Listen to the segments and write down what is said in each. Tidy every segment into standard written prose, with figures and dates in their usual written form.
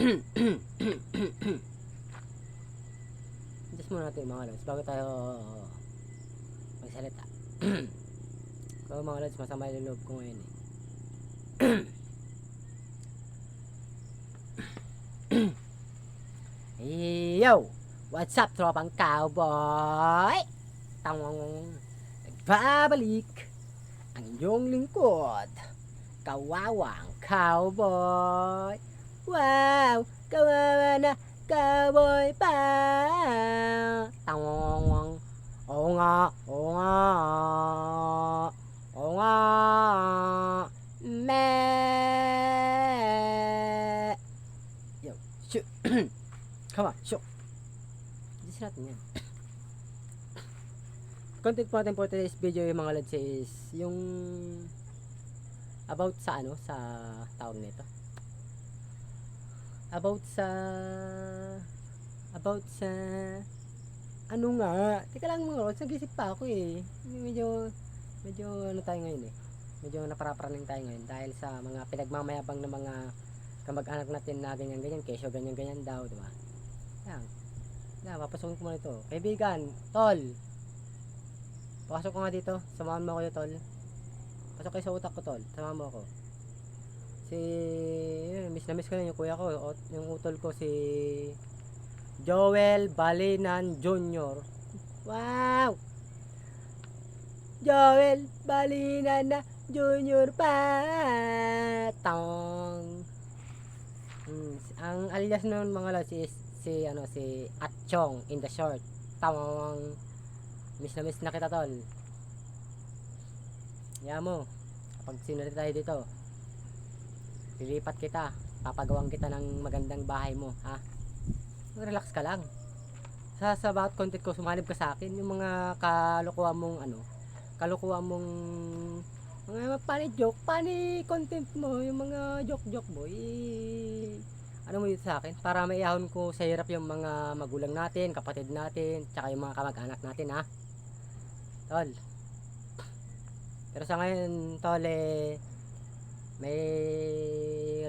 Adjust muna natin mga lods bago tayo magsalita. Kaya mga lods, masama yung loob ko ngayon Yo! What's up, tropang cowboy? Tawang nagbabalik ang inyong lingkod, kawawang cowboy. Wow! Kawawa na cowboy pa. Tawang. Oo nga. Oo nga. Oo nga. Me. Yo, shoot. Come on, shoot. Dis natin yan. Content po natin for today's video yung mga lads is yung about sa ano, sa tawag nito. About sa ano nga? Teka lang mga lods, nag-isip pa ako eh. Medyo ano tayo ngayon eh. Medyo naparapraning tayo ngayon dahil sa mga pinagmamayabang ng mga kamag-anak natin na ganyan-ganyan, kesyo ganyan-ganyan daw, di ba? Yan. Yan, papasokin ko muna ito. Kaibigan, tol. Pasok ko nga dito. Samahan mo ako dito, tol. Pasok kayo sa utak ko, tol. Samahan mo ako. Miss na miss ko na yung kuya ko, yung utol ko, si Joel Balinan Jr. Wow! Joel Balinan na Jr. pa. Tong. Ang alias nun mga lods is si Atchong in the short. Tong. Miss na kita, tol. Yan mo. Kapag sinunod tayo dito, lilipat kita, papagawang kita ng magandang bahay mo, ha? Relax ka lang. Sa bawat content ko, sumanib ka sa akin. Yung mga kalukuhan mong mga funny content mo, yung mga joke mo, ano mo dito sa akin? Para maihahon ko sa hirap yung mga magulang natin, kapatid natin, tsaka yung mga kamag-anak natin, ha? Tol. Pero sa ngayon, tol, may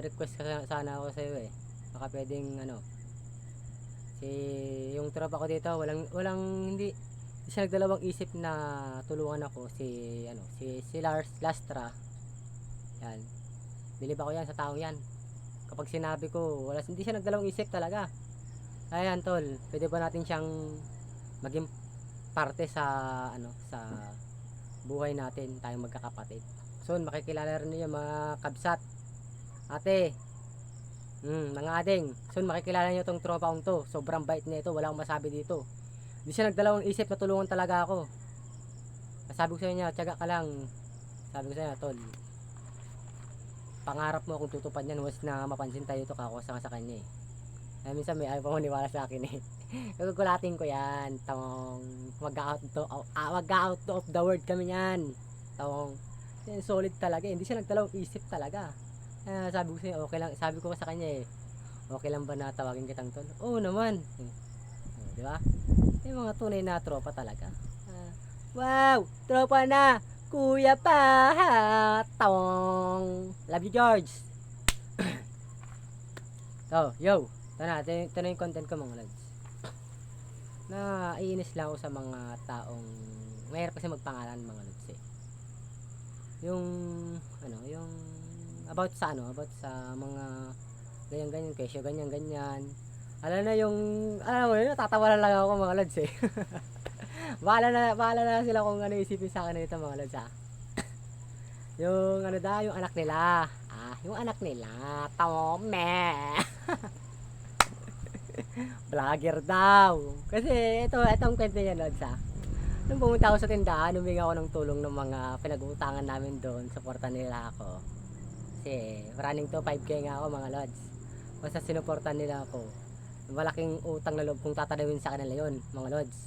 request ka sana ako sa iyo eh. Baka pwedeng yung tropa ko dito, walang hindi siya nagdalawang isip na tulungan ako si Lars Lastra. Yan. Bilib ako yan sa taong yan. Kapag sinabi ko, hindi siya nagdalawang isip talaga. Ayan tol, pwede ba natin siyang maging parte sa sa buhay natin, tayong magkakapatid. Soon makikilala rin niyo mga kabsat, ate, mga ading. Soon makikilala niyo tong tropa kong to. Sobrang bait nito, wala akong masabi dito. Hindi siya nagdalawang isip na tulungan talaga ako. Sabi ko sa inyo, tiyaga ka lang. Sabi ko sa inyo, tol, pangarap mo kung tutupad yan, once na mapansin tayo ito, kakusa ka sa kanya eh. Minsan may ayaw pa maniwala sa akin eh. Gagulatin ko yan, tong mag-out of the world kami yan, tong solid talaga, hindi siya nagdalawang isip talaga. Sabi ko sa okay lang, sabi ko sa kanya eh, okay lang ba na tawagin kitang tol? Oo naman. Di ba? Yung mga tunay na tropa talaga. Wow, tropa na, kuya pa, tong. Love you, George. So, yo, ito na yung content ko mga lads. Naiinis lang ako sa mga taong mahirap kasi magpangalan mga lads eh. Yung about sa mga ganyan kesyo ganyan. Alam mo yun, natatawa lang ako mga lads eh. bahala na sila kung ano isipin sa akin nito mga lads ha. Yung yung anak nila. Yung anak nila, Tome. Vlogger daw. Kasi itong kwento niya lods ha. Nung pumunta ako sa tindahan, humingi ako ng tulong ng mga pinag-uutangan namin doon. Suportan nila ako. Kasi running to 5K nga ako mga lods. Basta sinuportan nila ako. Malaking utang na loob kung tatanawin sa kanila yun mga lods.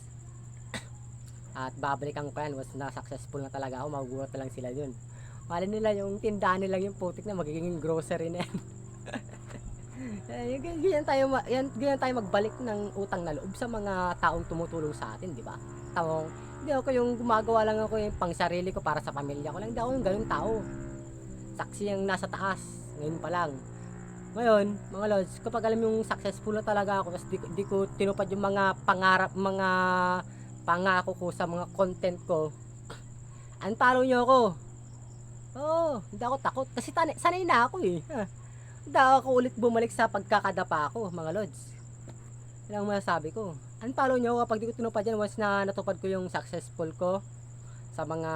At babalikan ko yan. Was na successful na talaga ako. Magugulat na lang sila yun. Mali nila yung tindahan nila yung putik na magiging grocery na yan. Ganyan tayo magbalik ng utang na loob sa mga taong tumutulong sa atin, di ba? Hindi ako yung gumagawa lang ako yung pang sarili ko para sa pamilya ko lang. Hindi ako yung ganung tao. Saksi yung nasa taas. Ngayon pa lang. Ngayon, mga lods, kapag alam yung successful na talaga ako, kasi di ko tinupad yung mga pangarap, mga pangako ko sa mga content ko, unfollow nyo ako. Oo, hindi ako takot. Kasi sanay na ako eh. Hindi ako ulit bumalik sa pagkakadapa ko, mga lods. Yan ang masasabi ko. Unfollow nyo kapag di ko tinupad yan once na natupad ko yung successful ko sa mga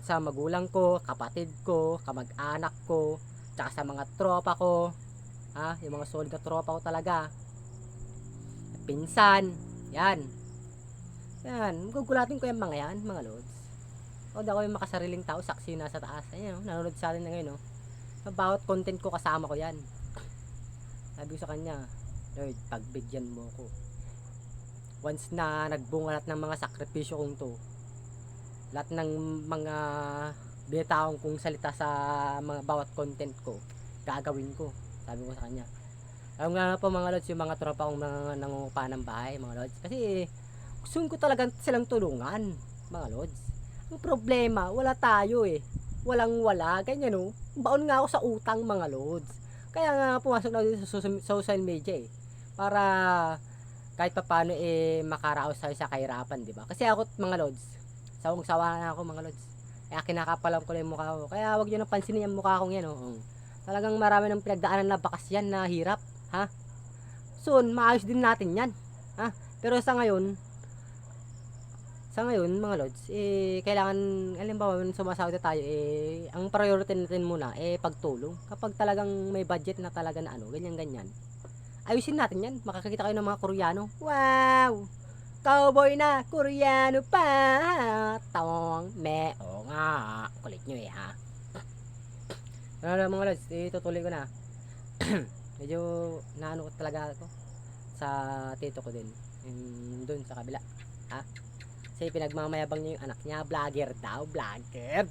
sa magulang ko, kapatid ko, kamag-anak ko, tsaka sa mga tropa ko. Yung mga solid na tropa ko talaga. Pinsan. Yan. Yan. Gugulatin ko yung mga yan, mga lods. O ako yung makasariling tao, saksi na sa taas. Ayun, nanonood sa atin na ngayon, no? Bawat content ko kasama ko yan. Sabi ko sa kanya, Lord, pagbigyan mo ko. Once na nagbunga lahat ng mga sakripisyo kong to, lahat ng mga binitaong kong salita sa mga bawat content ko, gagawin ko. Sabi ko sa kanya. Alam nga na po mga lods, yung mga tropa kong mga nangungupa ng bahay, mga lods. Kasi gusto ko talaga silang tulungan, mga lods. Ang problema, wala tayo eh. Walang wala, ganyan no. Baon nga ako sa utang, mga lods. Kaya nga pumasok na dito sa social media eh. Para kahit pa paano eh makaraos tayo sa kahirapan, di ba? Kasi ako, mga lods, sawang-sawa na ako, mga lods. Kaya kinakapalan ko lang yung mukha ko. Kaya wag niyo nang pansinin yung mukha kong yan, oh. Talagang marami ng pinagdaanan na bakas yan na hirap, ha? Soon, maayos din natin yan, ha? Pero sa ngayon, mga lods, kailangan, halimbawa, sumasahod na tayo, ang priority natin muna, pagtulong. Kapag talagang may budget na talaga na ganyan-ganyan, ayusin natin yan. Makakita kayo ng mga Koreano. Wow! Cowboy na, Koreano pa! Tawang, o nga, kulit nyo ha? Mga lods, tutuloy ko na. Medyo, naano ko talaga ako sa tito ko din. Doon sa kabila, ha? Kasi pinagmamayabang niya yung anak niya, vlogger daw, vlogger.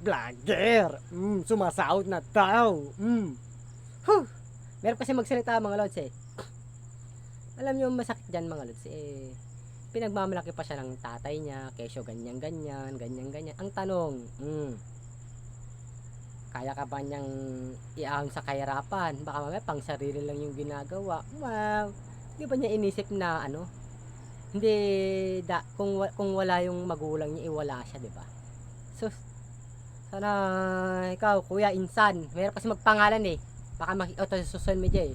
Sumasahod na daw. Meron kasi magsalita, mga lods Alam niyo masakit diyan, mga lods pinagmamalaki pa siya ng tatay niya, kesyo ganyan. Ang tanong, kaya ka ba niyang iahon sa kahirapan? Baka mamaya pang sarili lang yung ginagawa. Wow. Di ba niya inisip na hindi kung wala yung magulang niya, wala siya, di ba? So sana ikaw, Kuya Insan, mayroon kasi magpangalan baka makikita sa social media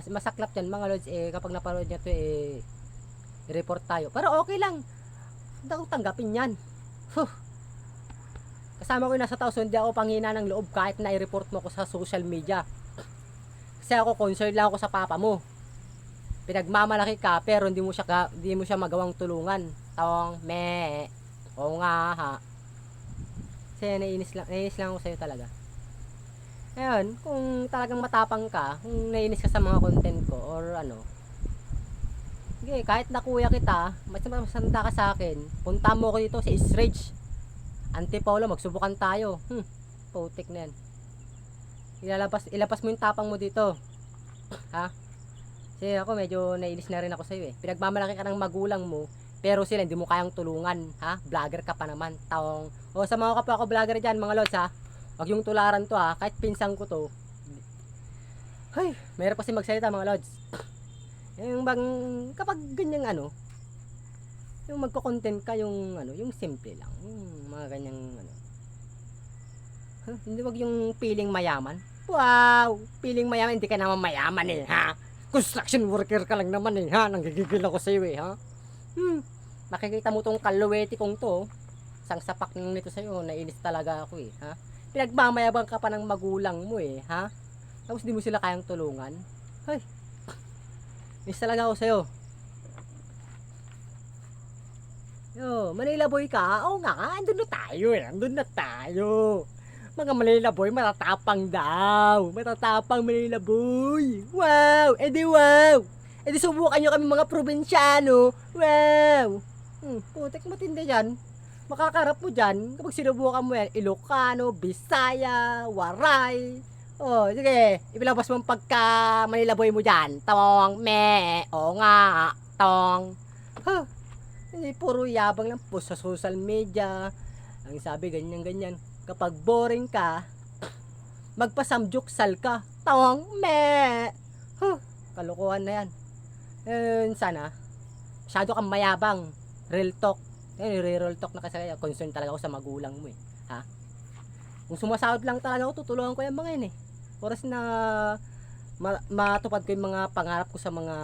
masaklap yan, mga lods kapag napanood niya to i-report tayo, pero okay lang, hindi akong tanggapin yan. Kasama ko yung nasa tao, so hindi ako panghina ng loob kahit na i-report mo ko sa social media, kasi ako concerned lang ako sa papa mo. Pinagmamalaki ka pero hindi mo siya magawang tulungan. Tawang oo nga ha. Kasi naiinis lang ako sa'yo talaga. Ngayon, kung talagang matapang ka, kung naiinis ka sa mga content ko or sige, kahit na kuya kita, mas masanda ka sa akin, punta mo ko dito sa Israge Antipolo, magsubukan tayo. Putik na yan. Ilabas mo yung tapang mo dito, ha? Kasi ako medyo nainis na rin ako sa'yo Pinagmamalaki ka ng magulang mo, pero sila hindi mo kayang tulungan, ha? Vlogger ka pa naman, taong. O sa mga kapwa ko vlogger dyan, mga lods, ha? Wag yung tularan to, ha? Kahit pinsang ko to. Ay, mayroon kasi magsalita, mga lods. Yung bang, kapag ganyang yung magko-content ka, yung yung simple lang. Yung mga ganyang hindi wag yung feeling mayaman. Wow! Feeling mayaman, hindi ka naman mayaman ha? Construction worker ka lang naman ha? Nanggigigil ako sa'yo ha? Makikita mo tong kaluwete kong to. Isang sapak nito sa'yo, nainis talaga ako ha? Pinagmamayabang ka pa ng magulang mo ha? Tapos di mo sila kayang tulungan. Ay! Nainis talaga ako sa'yo. Manila boy ka? Oo nga, andun na tayo. Mga Manila boy, matatapang daw. Matatapang Manila boy. Wow! Wow! Subukan nyo kami mga probinsyano. Wow! Putek, matindi dyan. Makakarap mo dyan, kapag sinubukan mo yan, Ilocano, Bisaya, Waray. Sige, ipilabas mo ang pagka Manila boy mo dyan. Tawang, oo nga, tong. Hindi, puro yabang lang po sa social media. Ang sabi, ganyan. Kapag boring ka, magpasamjuksal ka. Tawang me. Huh, kalokohan na yan. Sana, masyado kang mayabang. Real talk. Real talk na kasi concern talaga ako sa magulang mo eh. Ha? Kung sumasahod lang talaga ako, tutulungan ko yung mga yun eh. Oras na matupad ko yung mga pangarap ko sa mga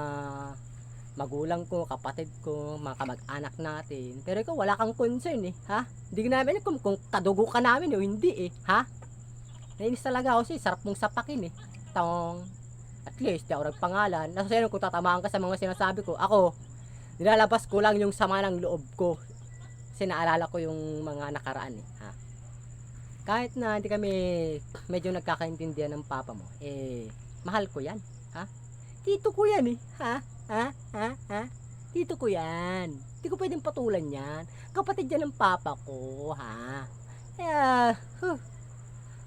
magulang ko, kapatid ko, mga kamag-anak natin. Pero ikaw, wala kang concern eh. Ha? Hindi ko namin kung kadugo ka namin o hindi eh. Ha? Nainis talaga ako siya. Sarap mong sapakin eh. Tong. At least, di ako nagpangalan. Nasa sa'yo kung tatamaan ka sa mga sinasabi ko. Ako, nilalabas ko lang yung sama ng loob ko. Kasi naalala ko yung mga nakaraan eh. Ha? Kahit na hindi kami medyo nagkakaintindihan ng papa mo, eh, mahal ko yan. Ha? Tito ko yan eh. Ha? Ha? Tito ko yan. Hindi ko pwedeng patulan yan. Kapatid yan ng papa ko. Ha? Kaya,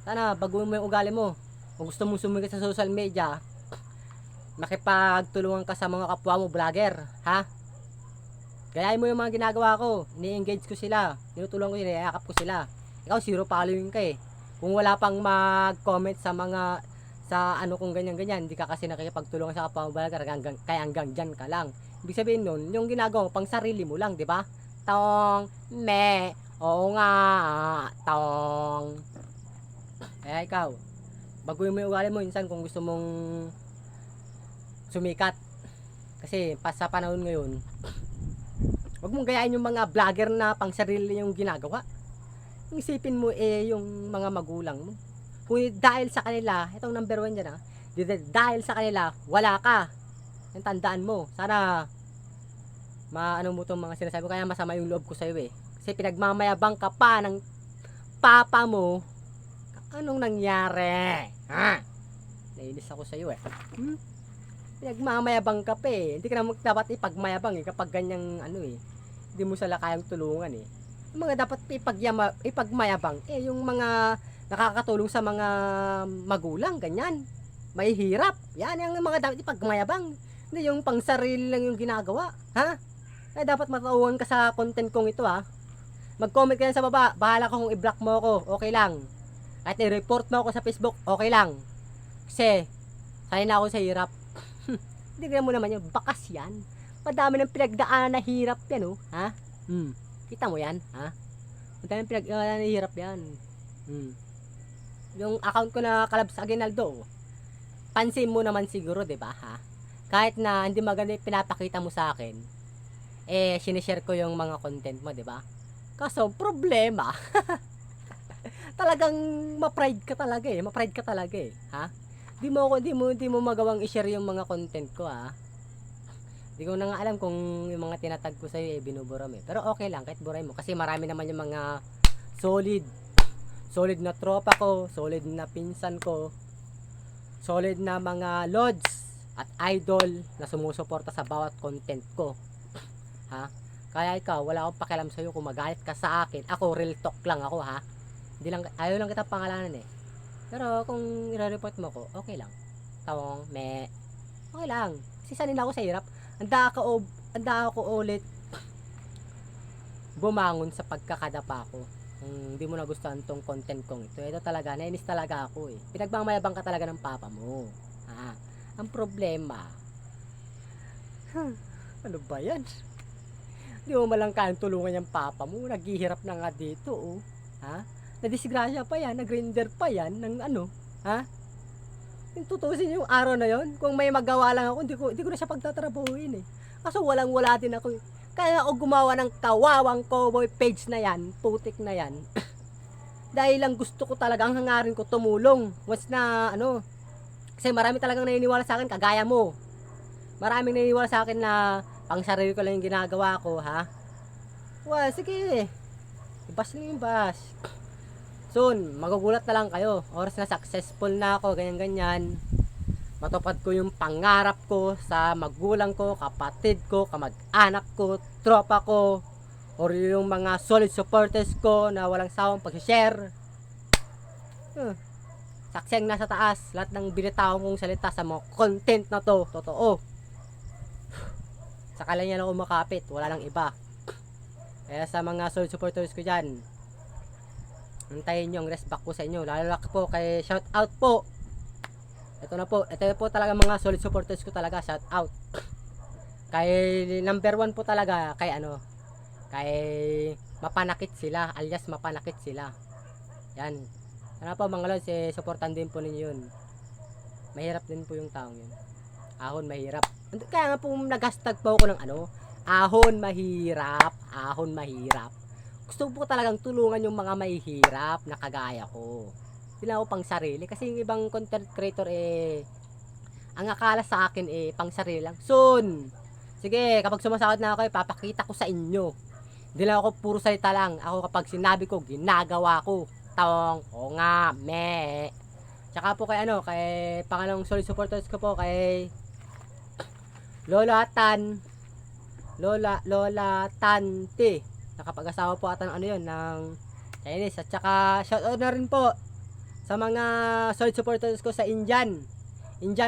sana baguhin mo yung ugali mo. Kung gusto mong sumigat sa social media, makipagtulungan ka sa mga kapwa mo vlogger. Ha? Gayahin mo yung mga ginagawa ko. Ni-engage ko sila. Tinutulungan ko sila. Niyayakap ko sila. Ikaw, zero following ka eh. Kung wala pang mag-comment sa mga sa ano kung ganyan-ganyan, hindi ka kasi nakikipagtulungan sa kapwa mo vlogger, kaya hanggang dyan ka lang. Ibig sabihin nun, yung ginagawa mo, pang sarili mo lang, di ba? Tong, me, oo nga, tong. Kaya ikaw, baguhin mo yung ugali mo, insan kung gusto mong sumikat. Kasi, sa panahon ngayon, wag mong gayahin yung mga vlogger na pang sarili yung ginagawa. Isipin mo yung mga magulang mo. Kung dahil sa kanila, itong number 1 dyan dahil sa kanila, wala ka. Yung tandaan mo. Sana, maano mo itong mga sinasabi ko, kaya masama yung loob ko sa'yo eh. Kasi pinagmamayabang ka pa ng papa mo, anong nangyari? Ha? Nainis ako sa'yo eh. Pinagmamayabang ka pa eh. Hindi ka na dapat ipagmayabang eh, kapag ganyang ano eh. Hindi mo sila kayang tulungan eh. Yung mga dapat ipagmayabang eh, yung mga nakakatulong sa mga magulang, ganyan. May hirap. Yan yung mga dapat ipagmayabang. Hindi yung pang sarili lang yung ginagawa. Ha? Kaya dapat matauhan ka sa content kong ito ha. Mag-comment ka yan sa baba. Bahala ko kung i-block mo ako. Okay lang. Kahit i-report mo ako sa Facebook. Okay lang. Kasi, sanay na ako sa hirap. Hindi mo naman yun. Bakas yan. Madami ng pinagdaanan na hirap yan oh. Ha? Kita mo yan? Ha? Madami ng pinagdaanan na hirap yan. Yung account ko na Kalabs Aguinaldo, pansin mo naman siguro, 'di ba, ha? Kahit na hindi maganda pinapakita mo sa akin, eh sinishare ko yung mga content mo, 'di ba? Kaso problema, talagang ma-pride ka talaga eh, ha? Di mo magawang i-share yung mga content ko, ha? Hindi ko na nga alam kung yung mga tinatag ko sa'yo binubura mo eh. Pero okay lang, kahit buray mo. Kasi marami naman yung mga solid na tropa ko, solid na pinsan ko, solid na mga lods at idol na sumusuporta sa bawat content ko. Ha? Kaya ikaw, wala akong pakialam sa'yo kung magalit ka sa akin. Ako, real talk lang ako, ha? Ayaw lang kita pangalanan eh. Pero kung i-report mo ko, okay lang. Tawang, me. Okay lang. Kasi sanay na ako sa hirap. Anda ako ulit bumangon sa pagkakadapa ko. Hindi mo nagustuhan tong content kong ito talaga, nainis talaga ako eh. Pinagmamayabang ka talaga ng papa mo. Ang problema, ano ba yan? Hindi mo malang kayang tulungan yung papa mo. Naghihirap na nga dito oh. Ha? Nadisgrasya pa yan, nag-grinder pa yan ng ano, ha? Yung tutusin yung araw na yon, kung may magawa lang ako, hindi ko na siya pagtatrabahuin eh. Kaso walang-wala din ako. Kaya ako gumawa ng kawawang cowboy page na yan, putik na yan. Dahil lang gusto ko talaga, ang hangarin ko tumulong. Once na ano, kasi marami talagang naniniwala sa akin, kagaya mo. Maraming naniniwala sa akin na pang sarili ko lang yung ginagawa ko, ha? Well, sige. Ibas lang yung bas. Soon, magugulat na lang kayo. Oras na successful na ako, ganyan-ganyan. Matupad ko yung pangarap ko sa magulang ko, kapatid ko, kamag-anak ko, tropa ko, or yung mga solid supporters ko na walang sawang pag-share. Saksi ang nasa taas, lahat ng binitaw kong salita sa mga content na to, totoo. Sa kanya lang ako makapit, wala lang iba. Kaya sa mga solid supporters ko dyan, Antayin nyo ang rest back ko sa inyo. Lalo po kay shout out po. Ito na po. Ito po talaga mga solid supporters ko talaga. Shout out. Kay number 1 po talaga. Kay ano. Kay Mapanakit sila. Alias Mapanakit sila. Yan. Sana po mga lods. Supportan din po ninyo yun. Mahirap din po yung taong yun. Ahon mahirap. Kaya nga po nag-hashtag po ako ng ano. Ahon mahirap. Ahon mahirap. Gusto po talagang tulungan yung mga mahihirap na kagaya ko. Hindi lang ako pang sarili. Kasi yung ibang content creator ang akala sa akin pang sarili lang. Soon! Sige, kapag sumasahod na ako papakita ko sa inyo. Hindi lang ako puro salita lang. Ako kapag sinabi ko, ginagawa ko. Tawang, o nga, me. Tsaka po kay ano, kay pangalawang solid supporters ko po, kay Lola Tanti. Nakapag-asawa po ata ng ano yun, ng Chinese. At saka shoutout na rin po sa mga solid supporters ko sa Indian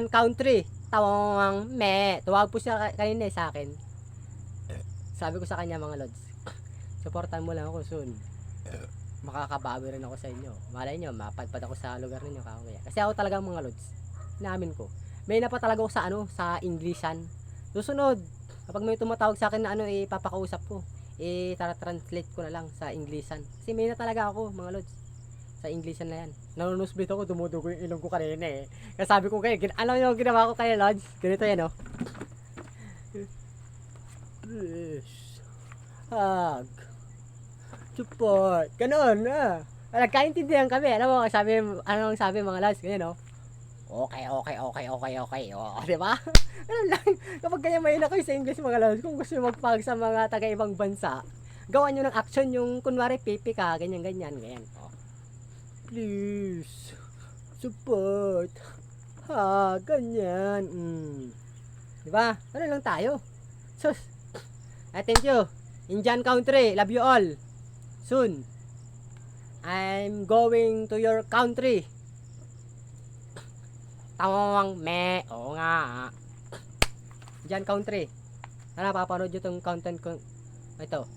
country. Tawang me. Tuwag po siya kanina sa akin. Sabi ko sa kanya mga lods, supportan mo lang ako soon. Makakabawi rin ako sa inyo. Malay nyo, mapadpad ako sa lugar ninyo. Kasi ako talagang mga lods, namin ko. May na pa talaga ako sa ano, sa Englishan. Susunod, kapag may tumatawag sa akin na ano, papakausap ko. Tara-translate ko na lang sa Englishan. Kasi may na talaga ako, mga lods. Sa Englishan na yan. Nanunusblit ako, dumudugo yung ilong ko kanina eh. Kasi sabi ko kayo, alam nyo yung ginawa ko kayo, lods? Ganito yan, oh. Hug. Support. Ganon, nagkaintindihan kami. Alam mo, anong sabi mga lods? Ganyan, oh. Okay. Oh, di ba? Ano lang, kapag kaya may na kayo sa English mga lods, kung gusto nyo magpag sa mga taga-ibang bansa, gawan nyo ng action yung kunwari pipi ka, ganyan. Oh. Please, support. Ganyan. Di ba? Ano lang tayo? Sus. Thank you. Indian country, love you all. Soon, I'm going to your country. Tawang me. Oo nga. Diyan country. Sana papanood nyo itong content ko. Ito.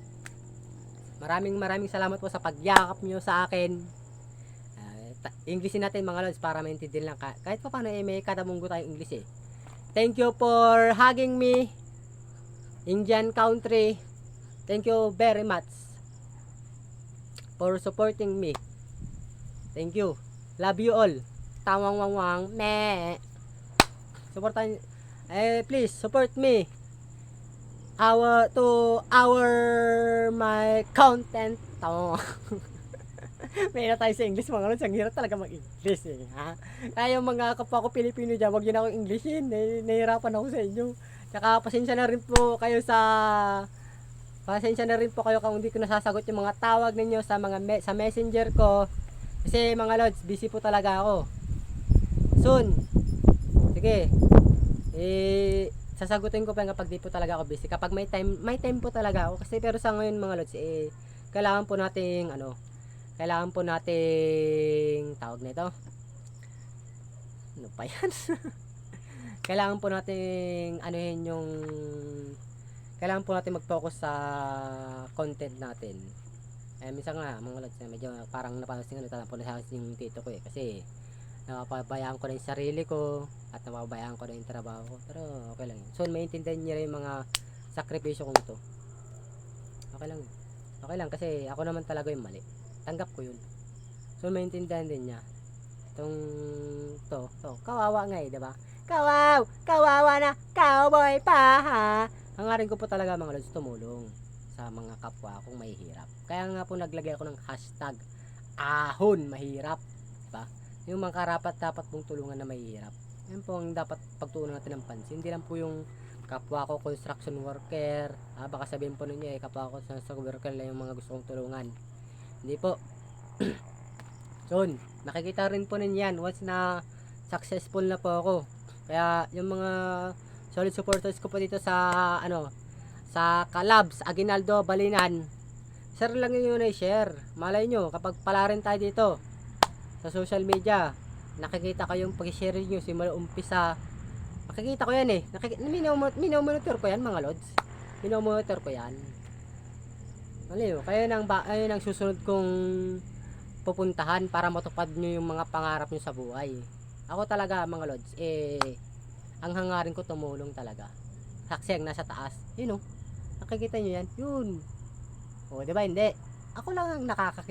Maraming salamat po sa pagyakap nyo sa akin. Englishin natin mga lods para maintindihan lang. Kahit pa paano may katamunggo tayong English eh. Thank you for hugging me. Indian country. Thank you very much for supporting me. Thank you. Love you all. Tawang me. Supportan please support me. My content. Tawang. May na tayo sa English mga lods. Ang hirap talaga mag-English ha. Kaya yung mga kapwa ko Pilipino dyan, wag yun ako Englishin. Nahihirapan ako sa inyo. Tsaka pasensya na rin po kayo kung hindi ko nasasagot yung mga tawag ninyo sa mga sa messenger ko. Kasi mga lods, busy po talaga ako. Soon. Sige. Sasagutin ko pa kapag di po talaga ako busy. Kapag may time po talaga ako. Kasi pero sa ngayon mga lods, kailangan po nating tawag nito. Ano pa yan? Kailangan po nating kailangan po natin mag-focus sa content natin. Minsan nga mga lods, medyo parang napansin na yung tito ko kasi napabayaan ko na yung sarili ko at napabayaan ko na yung trabaho ko. Pero okay lang yun. So maintindihan niya yung mga sakripisyo kong ito. Okay lang yun. Okay lang kasi ako naman talaga yung mali. Tanggap ko yun. So maintindihan din niya. To, kawawa nga diba? Kawawa na, cowboy pa ha. Hangarin ko po talaga mga lods tumulong sa mga kapwa kong mahihirap. Kaya nga po naglagay ako ng hashtag ahon mahirap. Diba? Yung mga karapat dapat pong tulungan na mahihirap. Yan po ang dapat pagtuunan natin ng pansin. Hindi lang po yung kapwa ko construction worker. Baka sabihin po ninyo kapwa ko construction worker lang yung mga gusto kong tulungan. Hindi po. So, nakikita rin po ninyo yan once na successful na po ako. Kaya yung mga solid supporters ko po dito sa sa Calabs, Aguinaldo, Balinan, share lang yun i-share. Malay nyo, kapag pala rin tayo dito sa social media, nakikita ko yung pag-share nyo simula umpisa. Nakikita ko yan minomonitor ko yan mga lods. Minomonitor ko yan. Aliyo, ayun ang susunod kong pupuntahan para matupad nyo yung mga pangarap nyo sa buhay. Ako talaga mga lods, ang hangarin ko tumulong talaga. Saksi ang nasa taas. Yun o. Nakikita nyo yan? Yun. O, di ba hindi? Ako lang ang nakakakita